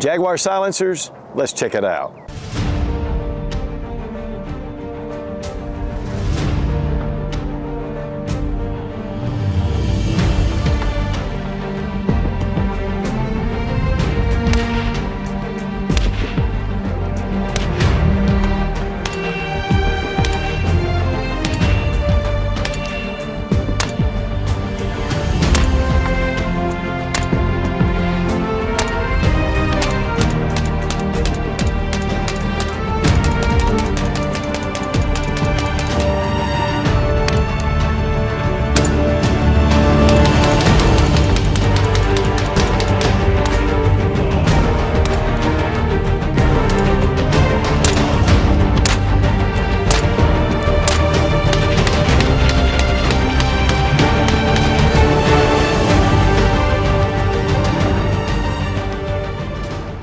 Jaguar silencers, let's check it out.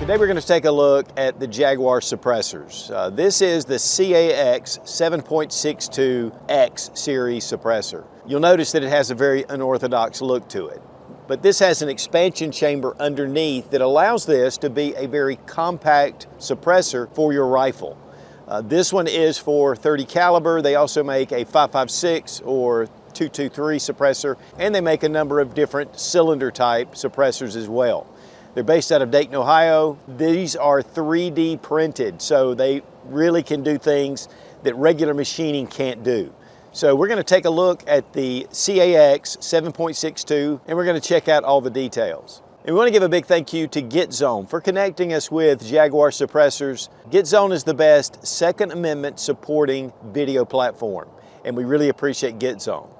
Today we're going to take a look at the Jaguar suppressors. This is the CAX762 X series suppressor. You'll notice that it has a very unorthodox look to it. But this has an expansion chamber underneath that allows this to be a very compact suppressor for your rifle. This one is for .30 caliber. They also make a 5.56 or .223 suppressor, and they make a number of different cylinder type suppressors as well. They're based out of Dayton, Ohio. These are 3D printed, so they really can do things that regular machining can't do. So we're going to take a look at the CAX 7.62, and we're going to check out all the details. And we want to give a big thank you to GetZone for connecting us with Jaguar suppressors. GetZone is the best Second Amendment supporting video platform, and we really appreciate GetZone.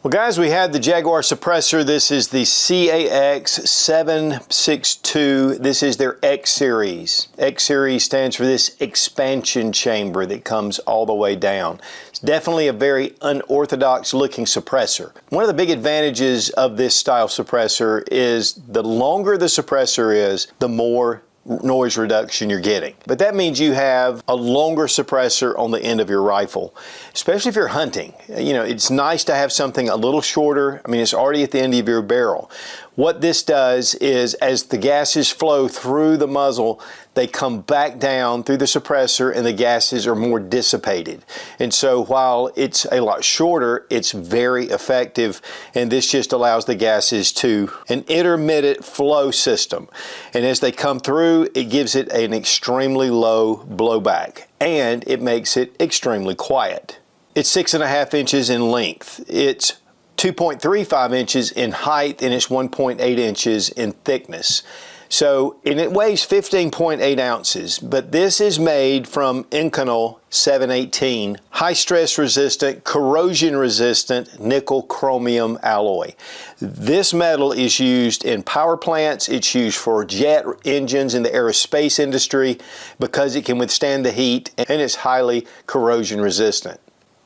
Well guys, we have the Jaguar suppressor. This is the CAX762. This is their X series. X series stands for this expansion chamber that comes all the way down. It's definitely a very unorthodox looking suppressor. One of the big advantages of this style suppressor is the longer the suppressor is, the more noise reduction you're getting. But that means you have a longer suppressor on the end of your rifle, especially if you're hunting. You know, it's nice to have something a little shorter. I mean, it's already at the end of your barrel. What this does is, as the gases flow through the muzzle, they come back down through the suppressor and the gases are more dissipated. And so while it's a lot shorter, it's very effective, and this just allows the gases to an intermittent flow system. And as they come through, it gives it an extremely low blowback, and it makes it extremely quiet. It's 6.5 inches in length. It's 2.35 inches in height, and it's 1.8 inches in thickness. So, and it weighs 15.8 ounces, but this is made from Inconel 718, high stress resistant, corrosion resistant nickel chromium alloy. This metal is used in power plants. It's used for jet engines in the aerospace industry because it can withstand the heat, and it's highly corrosion resistant.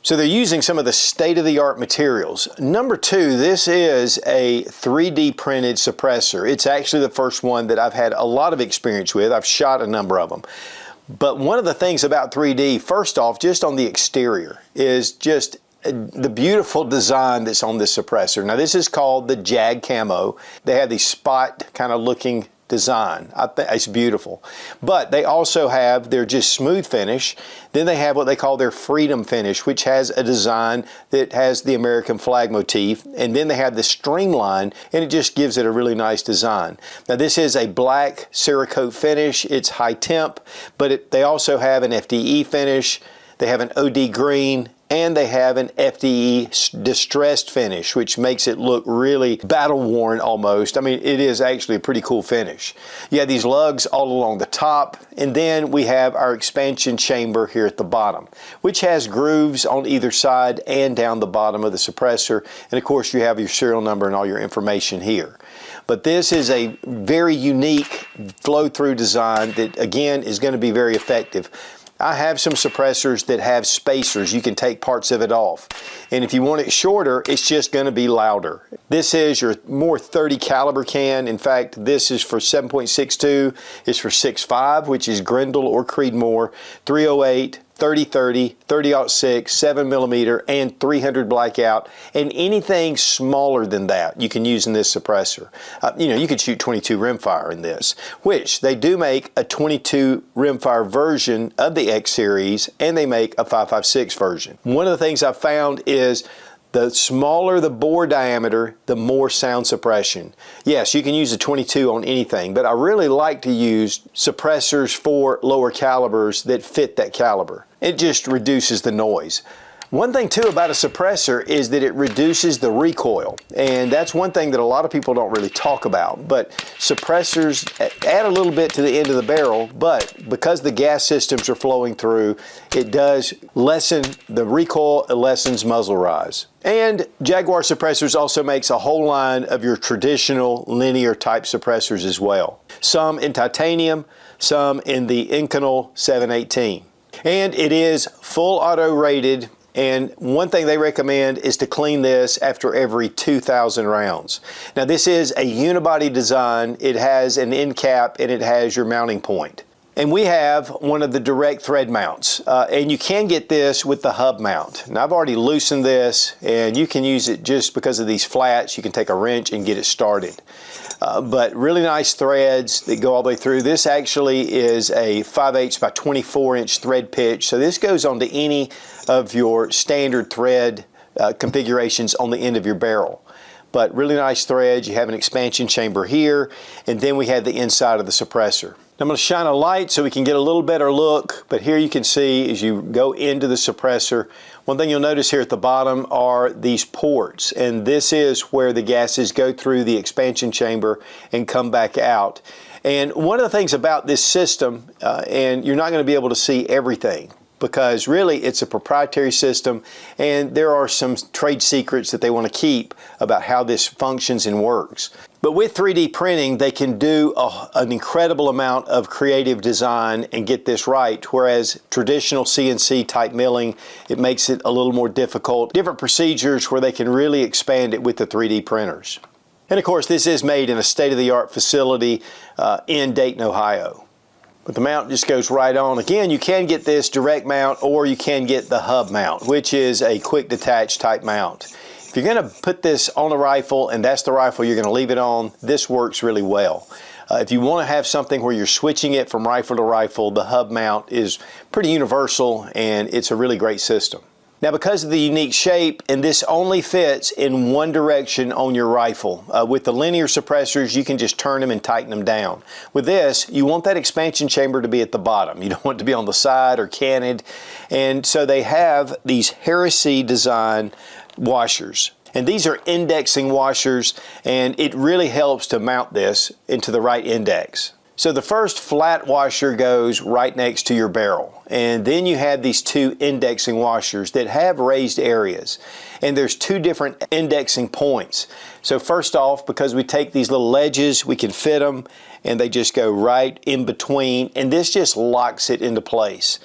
So they're using some of the state-of-the-art materials. Number two, this is a 3D printed suppressor. It's actually the first one that I've had a lot of experience with. I've shot a number of them. But one of the things about 3D, first off, just on the exterior, is just the beautiful design that's on this suppressor. Now this is called the Jag Camo. They have these spot kind of looking design. I think it's beautiful. But they also have their just smooth finish. Then they have what they call their freedom finish, which has a design that has the American flag motif. And then they have the streamline, and it just gives it a really nice design. Now this is a black Cerakote finish. It's high temp, but they also have an FDE finish. They have an OD green, and they have an FDE distressed finish, which makes it look really battle-worn almost. I mean, it is actually a pretty cool finish. You have these lugs all along the top, and then we have our expansion chamber here at the bottom, which has grooves on either side and down the bottom of the suppressor. And of course, you have your serial number and all your information here. But this is a very unique flow-through design that, again, is going to be very effective. I have some suppressors that have spacers. You can take parts of it off. And if you want it shorter, it's just going to be louder. This is your more .30 caliber can. In fact, this is for 7.62. It's for 6.5, which is Grendel or Creedmoor, 308, 30-30, 30-06, 7mm, and 300 blackout, and anything smaller than that you can use in this suppressor. You could shoot 22 rimfire in this, which they do make a 22 rimfire version of the X series, and they make a 5.56 version. One of the things I've found is the smaller the bore diameter, the more sound suppression. Yes, you can use a 22 on anything, but I really like to use suppressors for lower calibers that fit that caliber. It just reduces the noise. One thing too about a suppressor is that it reduces the recoil, and that's one thing that a lot of people don't really talk about. But suppressors add a little bit to the end of the barrel, but because the gas systems are flowing through, it does lessen the recoil, it lessens muzzle rise. And Jaguar Suppressors also makes a whole line of your traditional linear type suppressors as well. Some in titanium, some in the Inconel 718. And it is full auto rated. And one thing they recommend is to clean this after every 2,000 rounds. Now this is a unibody design. It has an end cap and it has your mounting point. And we have one of the direct thread mounts. And you can get this with the hub mount. Now I've already loosened this, and you can use it just because of these flats. You can take a wrench and get it started. But really nice threads that go all the way through. This actually is a 5/8 by 24-inch thread pitch. So this goes onto any of your standard thread configurations on the end of your barrel. But really nice threads. You have an expansion chamber here, and then we have the inside of the suppressor. I'm going to shine a light so we can get a little better look, but here you can see as you go into the suppressor, one thing you'll notice here at the bottom are these ports, and this is where the gases go through the expansion chamber and come back out. And one of the things about this system, and you're not going to be able to see everything, because really it's a proprietary system, and there are some trade secrets that they want to keep about how this functions and works. But with 3D printing, they can do an incredible amount of creative design and get this right, whereas traditional CNC type milling, it makes it a little more difficult. Different procedures where they can really expand it with the 3D printers. And of course, this is made in a state-of-the-art facility in Dayton, Ohio. But the mount just goes right on. Again, you can get this direct mount, or you can get the hub mount, which is a quick detach type mount. If you're going to put this on a rifle and that's the rifle you're going to leave it on, this works really well. If you want to have something where you're switching it from rifle to rifle, the hub mount is pretty universal, and it's a really great system. Now, because of the unique shape, and this only fits in one direction on your rifle. With the linear suppressors, you can just turn them and tighten them down. With this, you want that expansion chamber to be at the bottom. You don't want it to be on the side or canted. And so they have these Heresy design washers. And these are indexing washers, and it really helps to mount this into the right index. So the first flat washer goes right next to your barrel, and then you have these two indexing washers that have raised areas, and there's two different indexing points. So first off, because we take these little ledges, we can fit them, and they just go right in between, and this just locks it into place.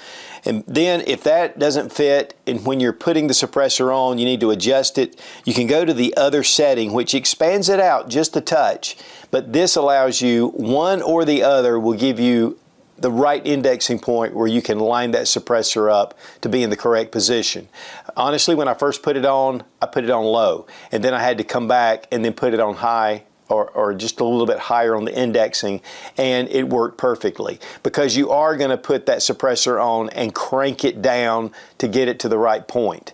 And then if that doesn't fit, and when you're putting the suppressor on, you need to adjust it, you can go to the other setting, which expands it out just a touch. But this allows you, one or the other will give you the right indexing point where you can line that suppressor up to be in the correct position. Honestly, when I first put it on, I put it on low, and then I had to come back and then put it on high, or just a little bit higher on the indexing, and it worked perfectly, because you are going to put that suppressor on and crank it down to get it to the right point.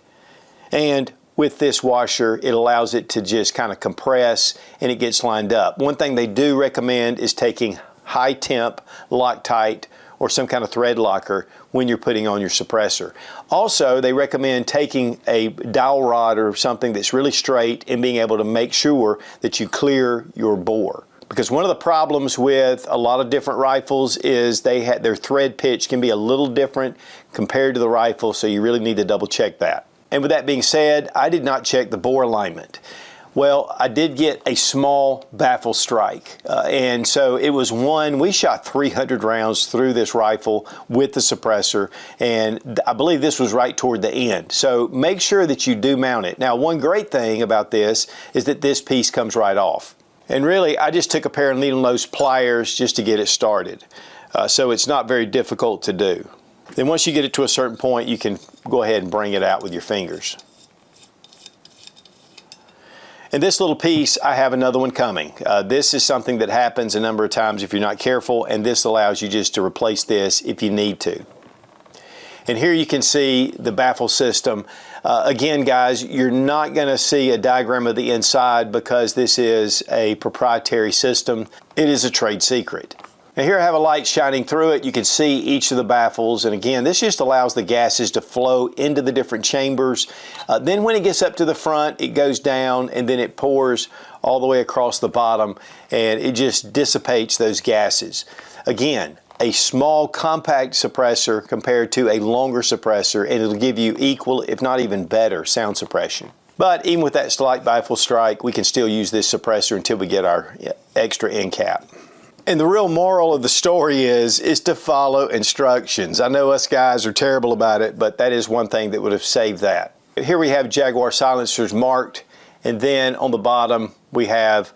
And with this washer, it allows it to just kind of compress, and it gets lined up. One thing they do recommend is taking high temp Loctite or some kind of thread locker when you're putting on your suppressor. Also, they recommend taking a dowel rod or something that's really straight and being able to make sure that you clear your bore. Because one of the problems with a lot of different rifles is their thread pitch can be a little different compared to the rifle, so you really need to double check that. And with that being said, I did not check the bore alignment. Well, I did get a small baffle strike, and so it was we shot 300 rounds through this rifle with the suppressor, and I believe this was right toward the end. So make sure that you do mount it. Now, one great thing about this is that this piece comes right off. And really, I just took a pair of needle nose pliers just to get it started. So it's not very difficult to do. Then once you get it to a certain point, you can go ahead and bring it out with your fingers. And this little piece, I have another one coming. This is something that happens a number of times if you're not careful, and this allows you just to replace this if you need to. And here you can see the baffle system. Again, guys, you're not going to see a diagram of the inside because this is a proprietary system. It is a trade secret. Now here I have a light shining through it. You can see each of the baffles, and again, this just allows the gases to flow into the different chambers. Then when it gets up to the front, it goes down, and then it pours all the way across the bottom, and it just dissipates those gases. Again, a small compact suppressor compared to a longer suppressor, and it'll give you equal, if not even better, sound suppression. But even with that slight baffle strike, we can still use this suppressor until we get our extra end cap. And the real moral of the story is to follow instructions. I know us guys are terrible about it, but that is one thing that would have saved that. Here we have Jaguar silencers marked, and then on the bottom we have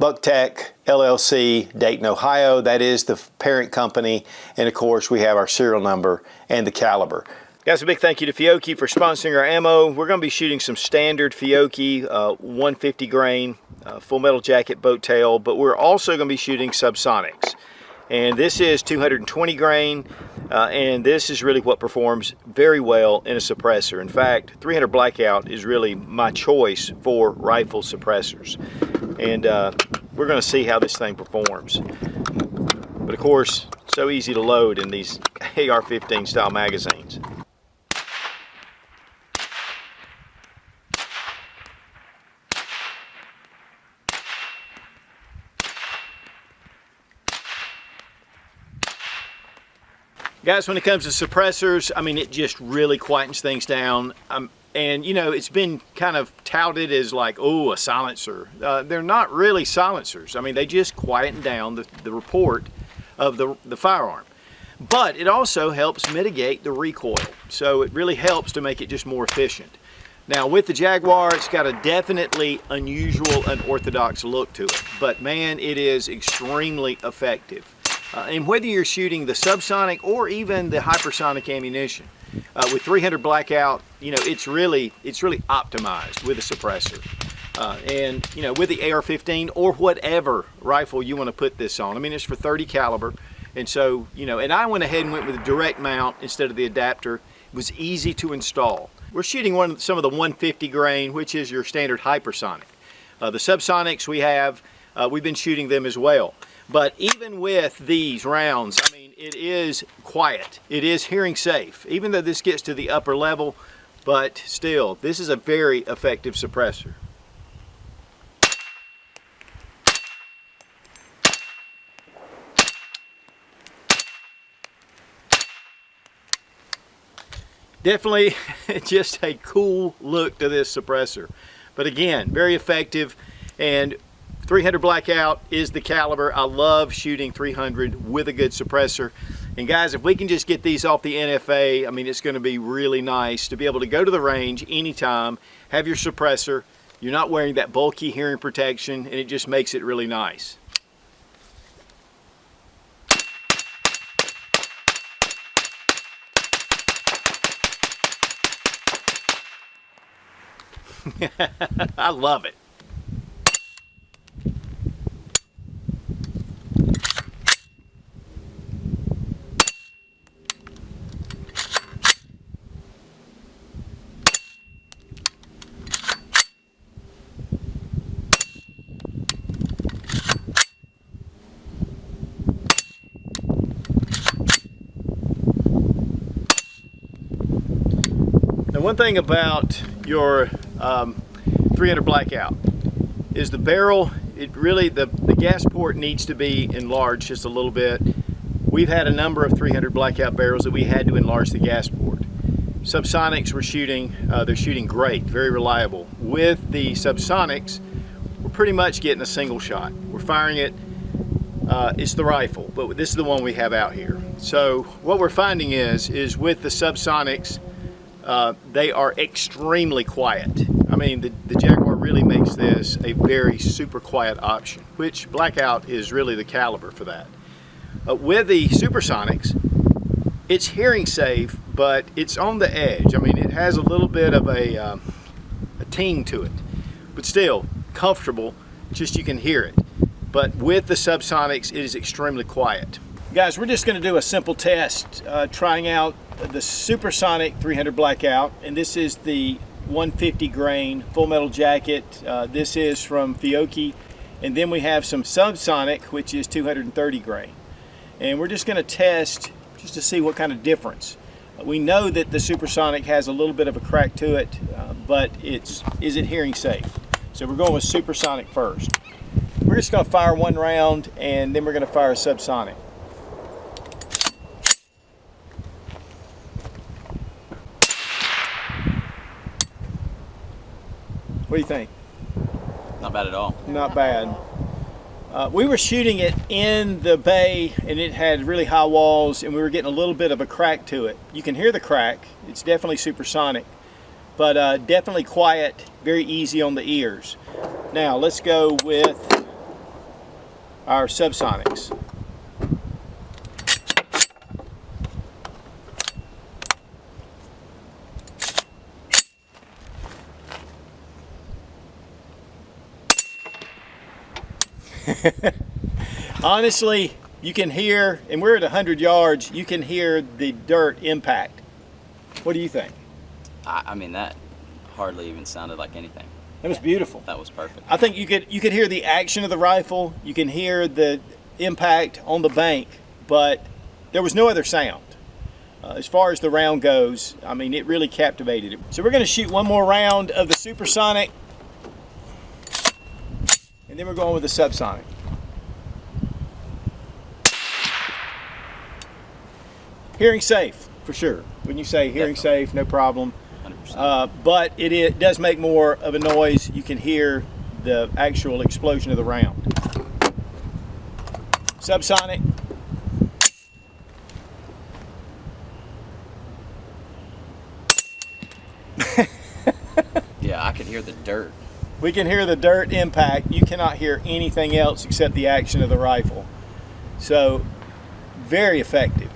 Bucktech LLC, Dayton, Ohio. That is the parent company, and of course we have our serial number and the caliber. Guys, a big thank you to Fiocchi for sponsoring our ammo. We're going to be shooting some standard Fiocchi 150 grain full metal jacket boat tail, but we're also going to be shooting subsonics. And this is 220 grain, and this is really what performs very well in a suppressor. In fact, 300 Blackout is really my choice for rifle suppressors. And we're going to see how this thing performs. But of course, so easy to load in these AR-15 style magazines. Guys, when it comes to suppressors, I mean, it just really quietens things down. And, you know, it's been kind of touted as like, oh, a silencer. They're not really silencers. I mean, they just quieten down the report of the firearm. But it also helps mitigate the recoil. So it really helps to make it just more efficient. Now, with the Jaguar, it's got a definitely unusual, unorthodox look to it. But, man, it is extremely effective. And whether you're shooting the subsonic or even the hypersonic ammunition, with 300 Blackout, you know, it's really optimized with a suppressor. And, you know, with the AR-15 or whatever rifle you want to put this on. I mean, it's for 30 caliber. And so, you know, and I went ahead and went with a direct mount instead of the adapter. It was easy to install. We're shooting some of the 150 grain, which is your standard hypersonic. The subsonics we've been shooting them as well. But even with these rounds, I mean, it is quiet. It is hearing safe, even though this gets to the upper level, but still, this is a very effective suppressor. Definitely just a cool look to this suppressor. But again, very effective, and 300 Blackout is the caliber. I love shooting 300 with a good suppressor. And guys, if we can just get these off the NFA, I mean, it's going to be really nice to be able to go to the range anytime, have your suppressor, you're not wearing that bulky hearing protection, and it just makes it really nice. I love it. Now, one thing about your 300 Blackout is the barrel, the gas port needs to be enlarged just a little bit. We've had a number of 300 Blackout barrels that we had to enlarge the gas port. Subsonics they're shooting great, very reliable. With the subsonics, we're pretty much getting a single shot. We're firing it, it's the rifle, but this is the one we have out here. So what we're finding is with the subsonics, they are extremely quiet. I mean, the Jaguar really makes this a very super quiet option, which Blackout is really the caliber for that. With the supersonics, It's hearing safe, but it's on the edge. I mean, it has a little bit of a ting to it, but still comfortable, just you can hear it. But with the subsonics, it is extremely quiet. Guys, we're just gonna do a simple test, trying out the Supersonic 300 Blackout, and this is the 150 grain full metal jacket. This is from Fiocchi, and then we have some Subsonic, which is 230 grain. And we're just gonna test just to see what kind of difference. We know that the Supersonic has a little bit of a crack to it, but is it hearing safe? So we're going with Supersonic first. We're just gonna fire one round and then we're gonna fire a Subsonic. What do you think? Not bad at all. Not bad. We were shooting it in the bay and it had really high walls and we were getting a little bit of a crack to it. You can hear the crack. It's definitely supersonic, but definitely quiet, very easy on the ears. Now let's go with our Subsonics. Honestly, you can hear, and we're at 100 yards, you can hear the dirt impact. What do you think? I mean, that hardly even sounded like anything. That was beautiful. That was perfect. I think you could hear the action of the rifle, you can hear the impact on the bank, but there was no other sound. As far as the round goes, I mean, it really captivated it. So we're going to shoot one more round of the Supersonic, and then we're going with the Subsonic. Hearing safe, for sure. When you say hearing safe, no problem. 100%. But it does make more of a noise. You can hear the actual explosion of the round. Subsonic. Yeah, I could hear the dirt. We can hear the dirt impact. You cannot hear anything else except the action of the rifle. So, very effective.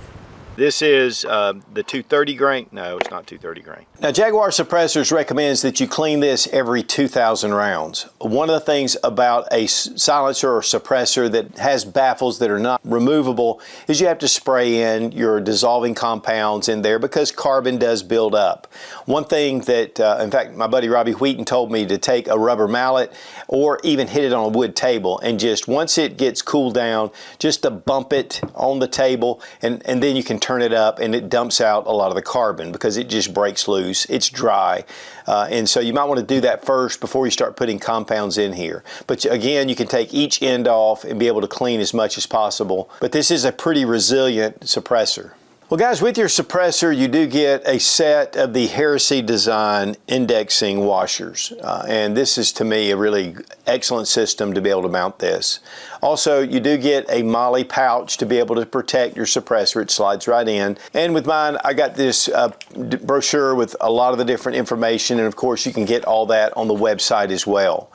This is the 230 grain. No, it's not 230 grain. Now, Jaguar Suppressors recommends that you clean this every 2,000 rounds. One of the things about a silencer or suppressor that has baffles that are not removable is you have to spray in your dissolving compounds in there because carbon does build up. One thing that, in fact, my buddy Robbie Wheaton told me to take a rubber mallet or even hit it on a wood table and just once it gets cooled down, just to bump it on the table and then you can turn it up and it dumps out a lot of the carbon because it just breaks loose. It's dry. And so you might want to do that first before you start putting compounds in here. But again, you can take each end off and be able to clean as much as possible. But this is a pretty resilient suppressor. Well guys, with your suppressor you do get a set of the Heresy design indexing washers. And this is to me a really excellent system to be able to mount this. Also, you do get a MOLLE pouch to be able to protect your suppressor. It slides right in. And with mine, I got this brochure with a lot of the different information, and of course you can get all that on the website as well.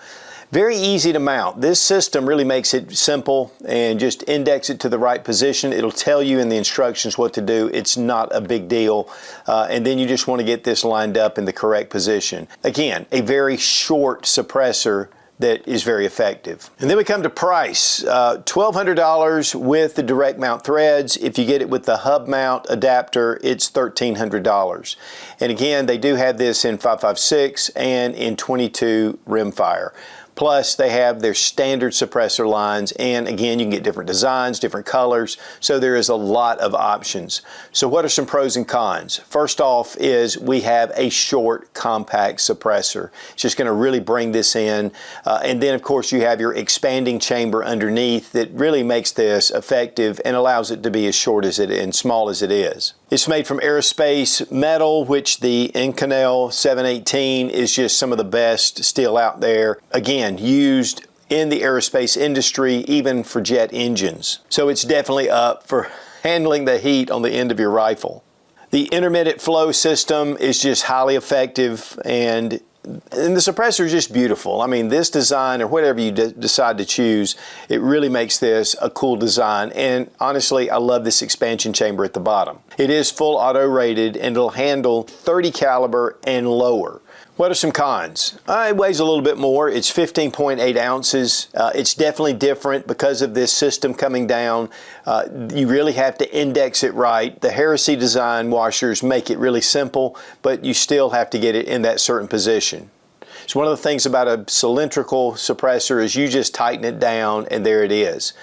Very easy to mount. This system really makes it simple and just index it to the right position. It'll tell you in the instructions what to do. It's not a big deal. And then you just want to get this lined up in the correct position. Again, a very short suppressor that is very effective. And then we come to price. $1,200 with the direct mount threads. If you get it with the hub mount adapter, it's $1,300. And again, they do have this in 5.56 and in 22 rimfire. Plus, they have their standard suppressor lines, and again, you can get different designs, different colors, so there is a lot of options. So what are some pros and cons? First off is we have a short, compact suppressor. It's just going to really bring this in. And then, of course, you have your expanding chamber underneath that really makes this effective and allows it to be as short as it and small as it is. It's made from aerospace metal, which the Inconel 718 is just some of the best steel out there. Again, used in the aerospace industry, even for jet engines. So it's definitely up for handling the heat on the end of your rifle. The intermittent flow system is just highly effective, and And the suppressor is just beautiful. I mean, this design, or whatever you decide to choose, it really makes this a cool design. And honestly, I love this expansion chamber at the bottom. It is full auto rated, and it'll handle 30 caliber and lower. What are some cons? It weighs a little bit more. It's 15.8 ounces. It's definitely different because of this system coming down. You really have to index it right. The Heresy design washers make it really simple, but you still have to get it in that certain position. So one of the things about a cylindrical suppressor is you just tighten it down and there it is.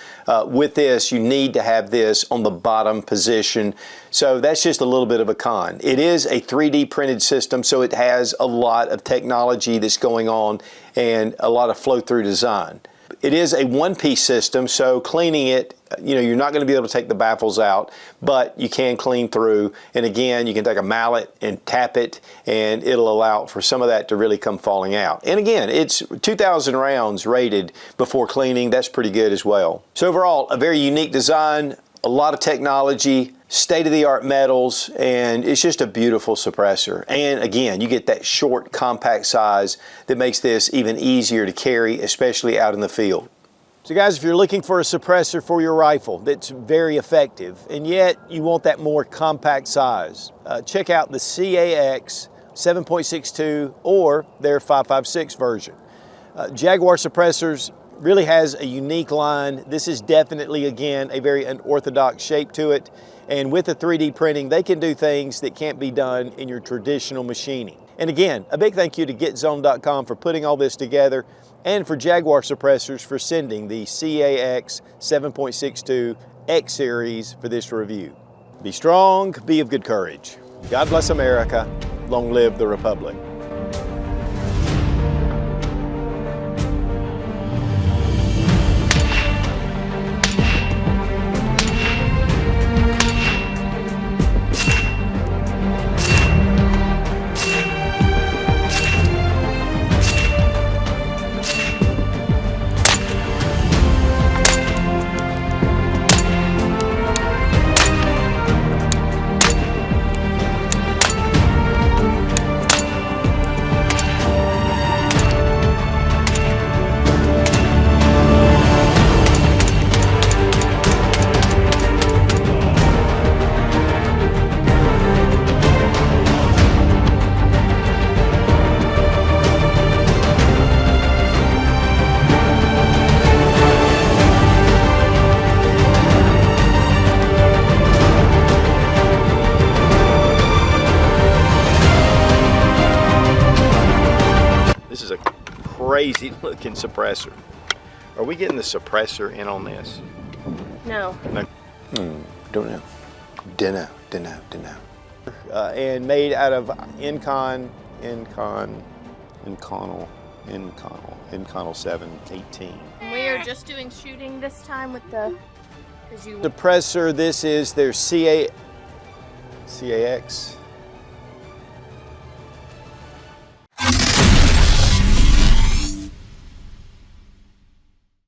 With this, you need to have this on the bottom position. So that's just a little bit of a con. It is a 3D printed system, so it has a lot of technology that's going on and a lot of flow-through design. It is a one-piece system, so cleaning it, you're not going to be able to take the baffles out, but you can clean through. And again, you can take a mallet and tap it, and it'll allow for some of that to really come falling out. And again, it's 2,000 rounds rated before cleaning. That's pretty good as well. So overall, a very unique design, a lot of technology, state-of-the-art metals, and it's just a beautiful suppressor. And again, you get that short, compact size that makes this even easier to carry, especially out in the field. So guys, if you're looking for a suppressor for your rifle that's very effective, and yet you want that more compact size, check out the CAX762 or their 5.56 version. Jaguar suppressors really has a unique line. This is definitely, again, a very unorthodox shape to it. And with the 3D printing, they can do things that can't be done in your traditional machining. And again, a big thank you to GetZone.com for putting all this together, and for Jaguar Suppressors for sending the CAX762 X Series for this review. Be strong, be of good courage. God bless America. Long live the Republic. This is a crazy looking suppressor. Are we getting the suppressor in on this? No. No. Don't know. Dunno. And made out of Inconnel 718. We are just doing shooting this time with the, Suppressor, this is their CAX